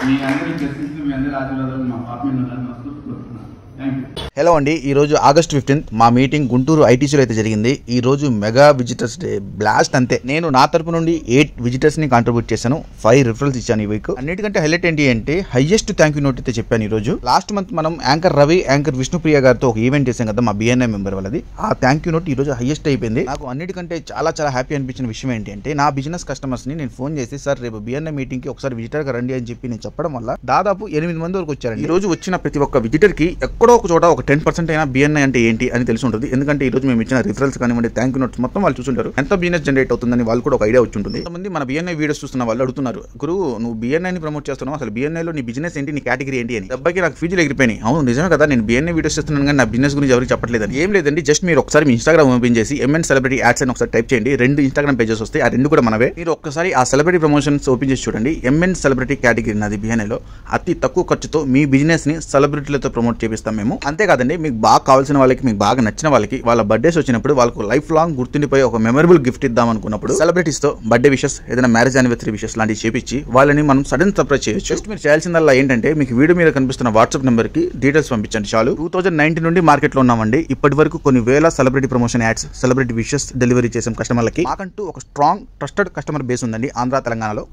మీ అందరి బ్లెస్సింగ్స్ మీ అందరి ఆశీర్వాదాలు మా పాప మీద ఉండాలని కోరుకుంటున్నాను. హలో అండి, ఈ రోజు ఆగస్ట్ 15 మా మీటింగ్ గుంటూరు ఐటీసీలో అయితే జరిగింది. ఈ రోజు మెగా విజిటర్స్ డే బ్లాస్ట్. అంతే నేను నా తరపు నుండి 8 విజిటర్స్ ని కాంట్రిబ్యూట్ చేశాను, 5 రిఫరల్స్ ఇచ్చాను ఈ వీక్. అన్నిటికంటే హైలైట్ ఏంటి అంటే హైయెస్ట్ థ్యాంక్ యూ నోట్ అయితే చెప్పాను. ఈ రోజు లాస్ట్ మంత్ మనం యాంకర్ రవి, యాంకర్ విష్ణుప్రియ గారితో ఒక ఈవెంట్ చేసాం కదా మా బిఎన్ఐ మెంబర్ వాళ్ళది. ఆ థ్యాంక్ యూ నోట్ ఈ రోజు హైయెస్ట్ అయిపోయింది. నాకు అన్నిటికంటే చాలా చాలా హ్యాపీ అనిపించిన విషయం ఏంటి అంటే నా బిజినెస్ కస్టమర్స్ ని నేను ఫోన్ చేసి సార్ రేపు బిఎన్ఐ మీటింగ్ కి ఒకసారి విజిటర్ గా రండి అని చెప్పి నేను చెప్పడం వల్ల దాదాపు 8 మంది వరకు వచ్చారు. ఈ రోజు వచ్చిన ప్రతి ఒక్క విజిటర్ కి ఎక్కడో ఒక చోట ఒక 10% అయినా బిఎన్ఐ అంటే ఏంటి అని తెలిసి ఉంటుంది. ఎందుకంటే ఈ రోజు మేము ఇచ్చిన రిఫరల్స్ కానివ్వండి, థ్యాంక్ యూ నోట్స్ మొత్తం వాళ్ళు చూసుంటారు. ఎంత బిజినెస్ జనరేట్ అవుతుందని వాళ్ళు కూడా ఒక ఐడియా వచ్చి ఉంటుంది. కొంతమంది మన బిఎన్ఐ వీడియోస్ చూస్తున్న వాళ్ళు అడుగుతున్నారు, గురు నువ్వు బిఎన్ఐని ప్రమోట్ చేస్తున్నావు, అసలు బిఎన్ఐలో నీ బిజినెస్ ఏంటి, నీ కేటగిరీ ఏంటి అని. డబ్బాకి నాకు ఫీజులు ఎగిరిపోయినాయి. అవును నిజమే కదా, నేను బిఎన్ఐ వీడియోస్ చేస్తున్నాను కానీ నా బిజినెస్ గురించి ఎవరికి చెప్పట్లేదని. ఏం లేదండి, జస్ట్ మీరు ఒకసారి మీ ఇన్స్టాగ్రామ్ ఓపెన్ చేసి ఎంఎన్ సెలబ్రిటీ యాడ్స్ అని ఒకసారి టైప్ చేయండి. 2 ఇన్స్టాగ్రామ్ పేజెస్ వస్తాయి, ఆ 2 కూడా మనవే. మీరు ఒక్కసారి ఆ సెలబ్రిటీ ప్రమోషన్స్ ఓపెన్ చేసి చూడండి. ఎంఎన్ సెలబ్రిటీ కేటగిరీ నాది బిఎన్ఐలో. అతి తక్కువ ఖర్చుతో మీ బిజినెస్ ని సెలబ్రిటీలతో ప్రమోట్ చేపిస్తాం మేము. అంతేకాదండి, మీకు బాగా కావాల్సిన వాళ్ళకి, మీకు బాగా నచ్చిన వాళ్ళకి వాళ్ళ బర్త్డేస్ వచ్చినప్పుడు వాళ్ళకు లైఫ్ లాంగ్ గుర్తుండిపోయి ఒక మెమరబుల్ గిఫ్ట్ ఇద్దాం అనుకున్నప్పుడు సెలబ్రిటీస్ తో బర్త్డే విషెస్, ఏదైనా మ్యారేజ్ యానివర్సరీ విషెస్ లాంటివి చేపించి వాళ్ళని మనం సడన్ సర్ప్రైజ్ చేయొచ్చు. జస్ట్ మీరు చేయాల్సిందల్లా ఏంటంటే మీకు వీడియో మీద కనిపిస్తున్న వాట్సాప్ నెంబర్ కి డీటెయిల్స్ పంపించండి చాలు. 2019 నుండి మార్కెట్ లో ఉన్నామండి. ఇప్పటి వరకు కొన్ని వేల celebrity promotion ads, celebrity wishes delivery చేసాం కస్టమర్లకి. మాకంటూ ఒక స్ట్రాంగ్ ట్రస్టెడ్ కస్టమర్ బేస్ ఉందండి ఆంధ్ర తెలంగాణలో.